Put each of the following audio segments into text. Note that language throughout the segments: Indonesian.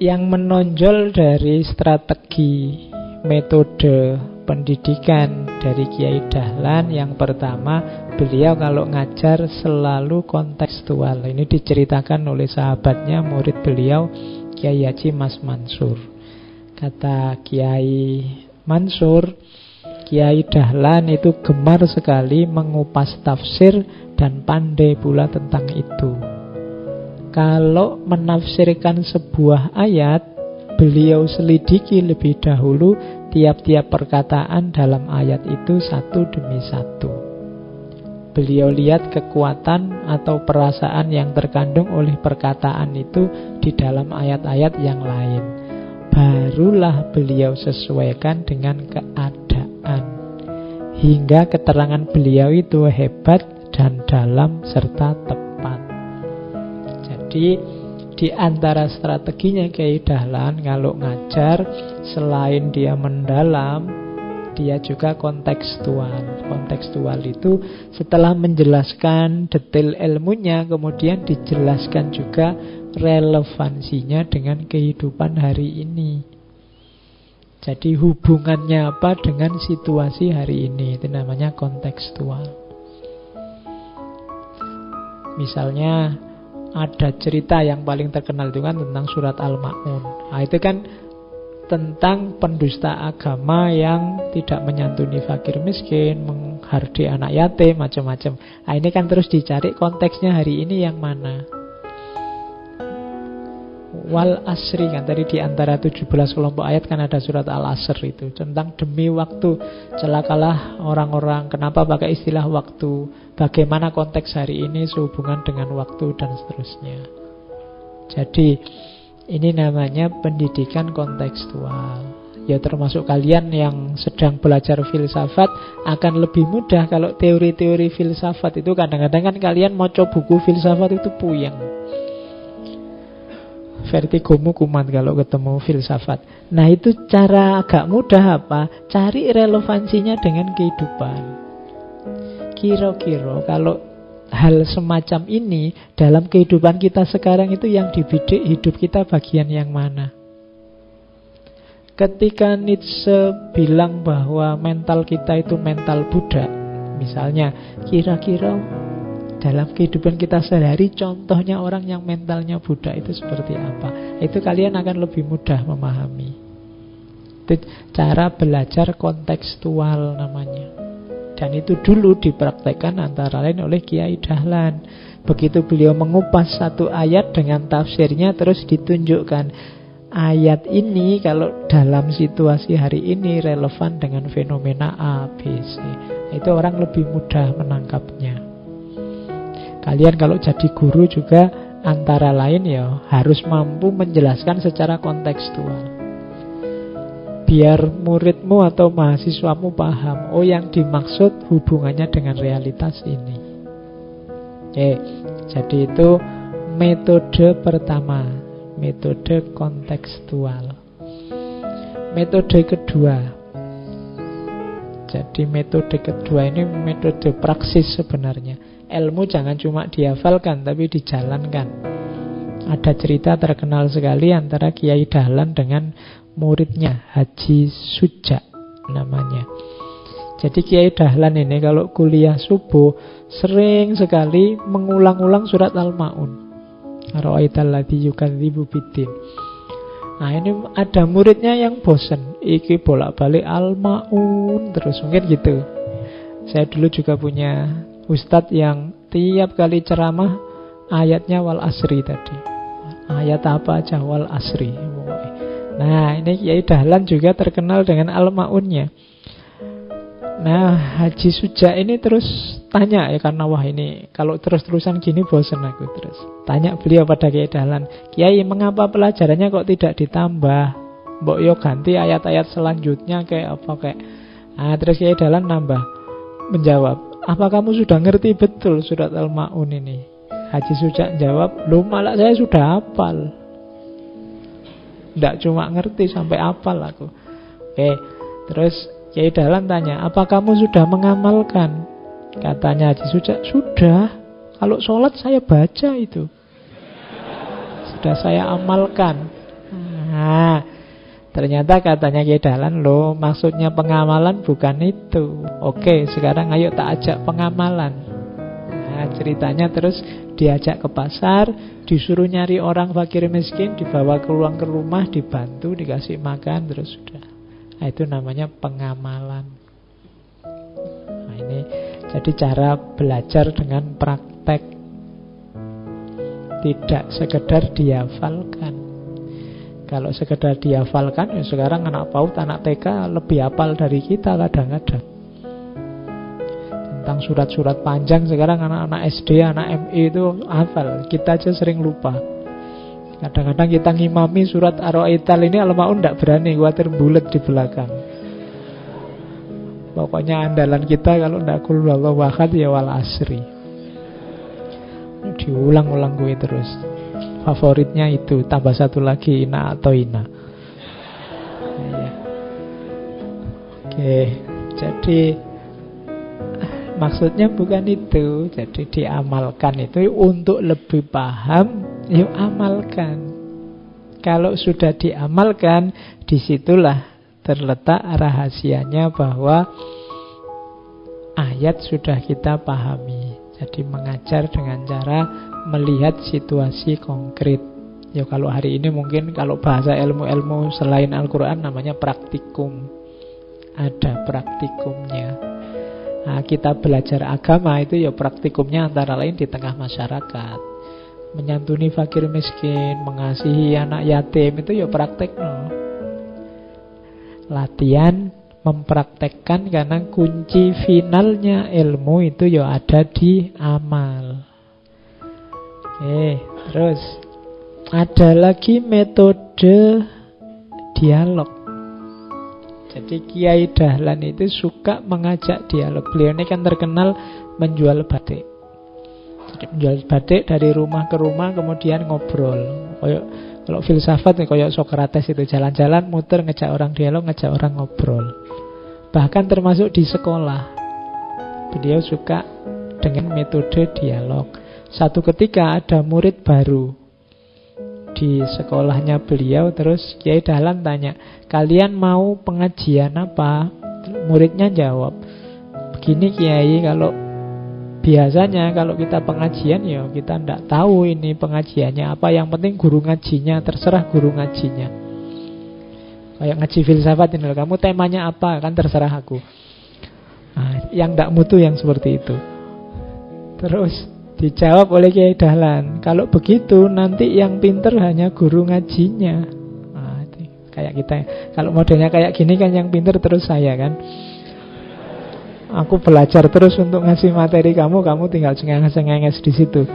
Yang menonjol dari strategi metode pendidikan dari Kiai Dahlan, yang pertama, beliau kalau ngajar selalu kontekstual. Ini diceritakan oleh sahabatnya, murid beliau, Kiai Haji Mas Mansur. Kata Kiai Mansur, Kiai Dahlan itu gemar sekali mengupas tafsir dan pandai pula tentang itu. Kalau menafsirkan sebuah ayat, beliau selidiki lebih dahulu tiap-tiap perkataan dalam ayat itu satu demi satu. Beliau lihat kekuatan atau perasaan yang terkandung oleh perkataan itu di dalam ayat-ayat yang lain. Barulah beliau sesuaikan dengan keadaan, hingga keterangan beliau itu hebat dan dalam serta tepat. Jadi di antara strateginya Kiai Dahlan kalau ngajar, selain dia mendalam, dia juga kontekstual. Kontekstual itu setelah menjelaskan detail ilmunya, kemudian dijelaskan juga relevansinya dengan kehidupan hari ini. Jadi hubungannya apa dengan situasi hari ini, itu namanya kontekstual. Misalnya ada cerita yang paling terkenal itu kan tentang surat Al-Ma'un. Nah, itu kan tentang pendusta agama yang tidak menyantuni fakir miskin, menghardi anak yatim, macam-macam. Nah, ini kan terus dicari konteksnya hari ini yang mana. Wal asri kan tadi di antara 17 kelompok ayat kan ada surat Al-Asr itu tentang demi waktu, celakalah orang-orang. Kenapa pakai istilah waktu? Bagaimana konteks hari ini sehubungan dengan waktu dan seterusnya. Jadi ini namanya pendidikan kontekstual. Ya termasuk kalian yang sedang belajar filsafat akan lebih mudah kalau teori-teori filsafat itu kadang-kadang kan kalian mau coba buku filsafat itu puyeng. Vertigomu kumat kalau ketemu filsafat. Nah itu cara agak mudah apa? Cari relevansinya dengan kehidupan. Kira-kira kalau hal semacam ini dalam kehidupan kita sekarang itu yang dibidik hidup kita bagian yang mana? Ketika Nietzsche bilang bahwa mental kita itu mental budak, misalnya, kira-kira dalam kehidupan kita sehari contohnya orang yang mentalnya budak itu seperti apa? Itu kalian akan lebih mudah memahami. Itu cara belajar kontekstual namanya. Dan itu dulu dipraktekkan antara lain oleh Kiai Dahlan. Begitu beliau mengupas satu ayat dengan tafsirnya, terus ditunjukkan ayat ini kalau dalam situasi hari ini relevan dengan fenomena A, B, C. Itu orang lebih mudah menangkapnya. Kalian kalau jadi guru juga antara lain ya harus mampu menjelaskan secara kontekstual. Biar muridmu atau mahasiswamu paham, oh yang dimaksud hubungannya dengan realitas ini. Oke, jadi itu metode pertama, metode kontekstual. Metode kedua. Jadi metode kedua ini metode praksis sebenarnya. Ilmu jangan cuma dihafalkan tapi dijalankan. Ada cerita terkenal sekali antara Kiai Dahlan dengan muridnya, Haji Suja namanya. Jadi Kiai Dahlan ini kalau kuliah subuh sering sekali mengulang-ulang surat Al-Ma'un. Ara'aital ladzi yukadzibu biddin. Nah ini ada muridnya yang bosen, iki bolak-balik Al-Ma'un terus, mungkin gitu. Saya dulu juga punya ustadz yang tiap kali ceramah ayatnya wal asri tadi. Ayat apa aja wal asri. Nah ini Kiai Dahlan juga terkenal dengan Al-Ma'unnya. Nah Haji Suja ini terus tanya ya, karena wah ini kalau terus-terusan gini bosan aku. Terus tanya beliau pada Kiai Dahlan, Kiai mengapa pelajarannya kok tidak ditambah? Mbok yo ganti ayat-ayat selanjutnya kayak apa kayak. Nah terus Kiai Dahlan menjawab, apa kamu sudah ngerti betul surat Al-Ma'un ini? Haji Suja jawab, loh malah saya sudah hafal. Tidak cuma ngerti, sampai hafal aku. Oke, terus Kiai Dahlan tanya, apa kamu sudah mengamalkan? Katanya Haji Suja, sudah. Kalau sholat saya baca itu. Sudah saya amalkan. Nah, ternyata katanya Kiai Dahlan, loh maksudnya pengamalan bukan itu. Oke, sekarang ayo tak ajak pengamalan. Nah, ceritanya terus diajak ke pasar, disuruh nyari orang fakir miskin, dibawa ke rumah, dibantu, dikasih makan, terus sudah. Nah, itu namanya pengamalan. Nah, ini jadi cara belajar dengan praktek, tidak sekedar dihafalkan. Kalau sekedar dihafalkan, ya sekarang anak PAUD, anak TK lebih hafal dari kita kadang-kadang. Tentang surat-surat panjang sekarang anak-anak SD, anak MI itu hafal. Kita aja sering lupa. Kadang-kadang kita ngimami surat Ar-Ra'aital ini Al-Ma'un tidak berani, khawatir bulet di belakang. Pokoknya andalan kita kalau tidak qul huwallahu ahad ya wal asri. Diulang-ulang gue terus. Favoritnya itu, tambah satu lagi Ina atau Ina. Ya. Oke, jadi maksudnya bukan itu. Jadi diamalkan itu untuk lebih paham, yuk amalkan. Kalau sudah diamalkan, disitulah terletak rahasianya bahwa ayat sudah kita pahami. Jadi mengajar dengan cara melihat situasi konkret. Ya kalau hari ini mungkin kalau bahasa ilmu-ilmu selain Al-Quran namanya praktikum. Ada praktikumnya. Nah, kita belajar agama itu ya praktikumnya antara lain di tengah masyarakat. Menyantuni fakir miskin, mengasihi anak yatim, itu ya praktek no. Latihan mempraktekkan, karena kunci finalnya ilmu itu ya ada di amal. Oke, terus ada lagi metode dialog. Jadi Kiai Dahlan itu suka mengajak dialog. Beliau ini kan terkenal menjual batik. Jadi menjual batik dari rumah ke rumah, kemudian ngobrol. Kalau filsafat nih, kayak Sokrates itu jalan-jalan, muter, ngejak orang dialog, ngejak orang ngobrol. Bahkan termasuk di sekolah, beliau suka dengan metode dialog. Satu ketika ada murid baru di sekolahnya beliau, terus Kiai Dahlan tanya, kalian mau pengajian apa? Muridnya jawab, begini Kiai, kalau biasanya kalau kita pengajian ya kita tidak tahu ini pengajiannya apa, yang penting guru ngajinya, terserah guru ngajinya. Kayak ngaji filsafat ini, kamu temanya apa, kan terserah aku. Nah, yang tidak mutu yang seperti itu. Terus dijawab oleh Kiai Dahlan, kalau begitu nanti yang pinter hanya guru ngajinya. Nah, kayak kita, kalau modelnya kayak gini kan yang pinter terus saya kan. Aku belajar terus untuk ngasih materi kamu tinggal cengenges di situ.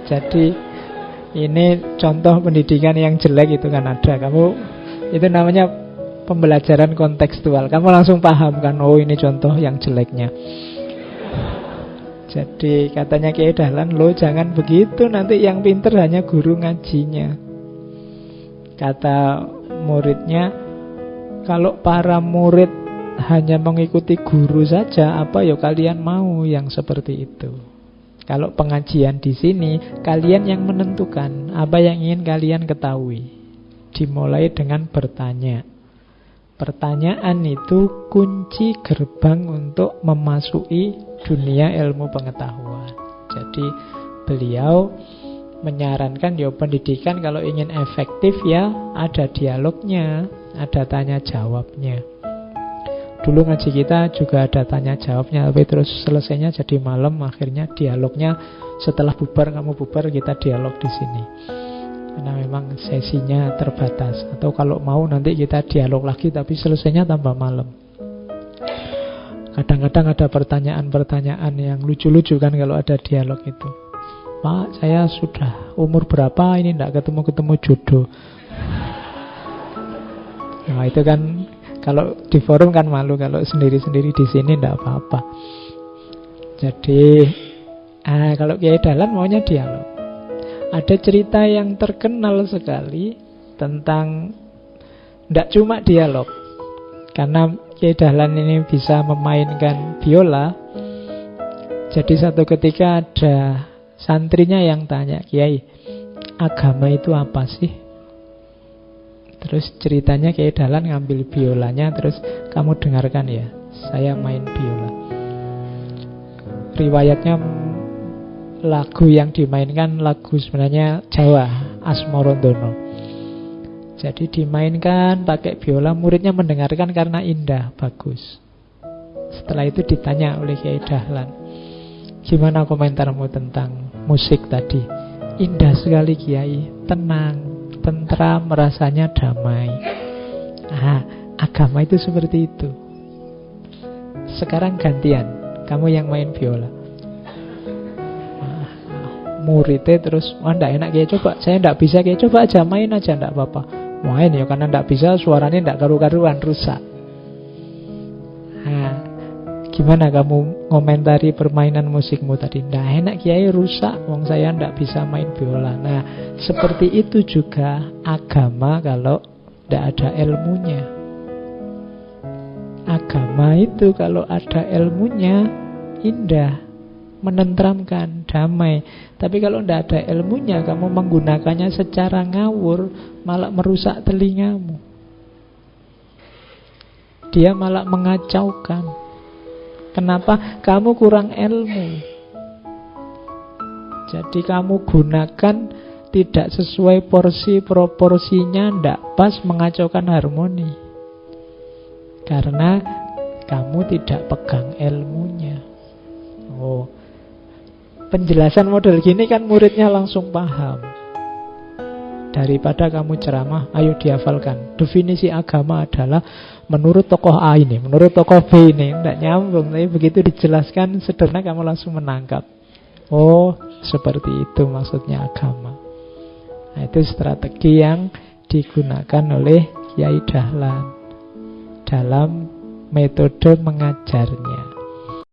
Jadi ini contoh pendidikan yang jelek itu kan ada. Kamu itu namanya pembelajaran kontekstual. Kamu langsung paham kan, oh ini contoh yang jeleknya. Jadi katanya Kiai Dahlan, lo jangan begitu, nanti yang pinter hanya guru ngajinya. Kata muridnya, kalau para murid hanya mengikuti guru saja, apa ya kalian mau yang seperti itu? Kalau pengajian di sini, kalian yang menentukan apa yang ingin kalian ketahui. Dimulai dengan bertanya. Pertanyaan itu kunci gerbang untuk memasuki dunia ilmu pengetahuan. Jadi beliau menyarankan ya pendidikan kalau ingin efektif ya ada dialognya, ada tanya jawabnya. Dulu ngaji kita juga ada tanya jawabnya, tapi terus selesainya jadi malam, akhirnya dialognya setelah bubar, kamu bubar kita dialog di sini. Karena memang sesinya terbatas. Atau kalau mau nanti kita dialog lagi, tapi selesainya tambah malam. Kadang-kadang ada pertanyaan-pertanyaan yang lucu-lucu kan kalau ada dialog itu. Pak, saya sudah umur berapa ini tidak ketemu-ketemu jodoh. Nah itu kan kalau di forum kan malu, kalau sendiri-sendiri di sini tidak apa-apa. Jadi kalau Kiai Dahlan maunya dialog. Ada cerita yang terkenal sekali tentang tidak cuma dialog. Karena Kiai Dahlan ini bisa memainkan biola. Jadi satu ketika ada santrinya yang tanya, Kiai, agama itu apa sih? Terus ceritanya Kiai Dahlan ngambil biolanya, terus kamu dengarkan ya, saya main biola. Riwayatnya lagu yang dimainkan lagu sebenarnya Jawa, Asmarandono. Jadi dimainkan pakai biola, muridnya mendengarkan karena indah, bagus. Setelah itu ditanya oleh Kiai Dahlan, gimana komentarmu tentang musik tadi? Indah sekali Kiai, tenang, tentram, rasanya damai. Agama itu seperti itu. Sekarang gantian, kamu yang main biola. Muridnya terus, enggak enak Kiai, coba. Saya enggak bisa Kiai, coba aja, main aja, enggak apa-apa. Main ya, karena enggak bisa, suaranya enggak karu-karuan, rusak. Gimana kamu ngomentari permainan musikmu tadi? Enggak enak Kiai, rusak, wong saya enggak bisa main biola. Nah, seperti itu juga agama kalau enggak ada ilmunya. Agama itu kalau ada ilmunya indah, menenteramkan, damai. Tapi kalau tidak ada ilmunya, kamu menggunakannya secara ngawur, malah merusak telingamu. Dia malah mengacaukan. Kenapa? Kamu kurang ilmu. Jadi kamu gunakan tidak sesuai porsi, proporsinya tidak pas, mengacaukan harmoni. Karena kamu tidak pegang ilmunya. Penjelasan model gini kan muridnya langsung paham. Daripada kamu ceramah, ayo dihafalkan. Definisi agama adalah menurut tokoh A ini, menurut tokoh B ini. Tidak nyambung, tapi begitu dijelaskan sederhana kamu langsung menangkap. Oh, seperti itu maksudnya agama. Nah, itu strategi yang digunakan oleh Kiai Dahlan dalam metode mengajarnya.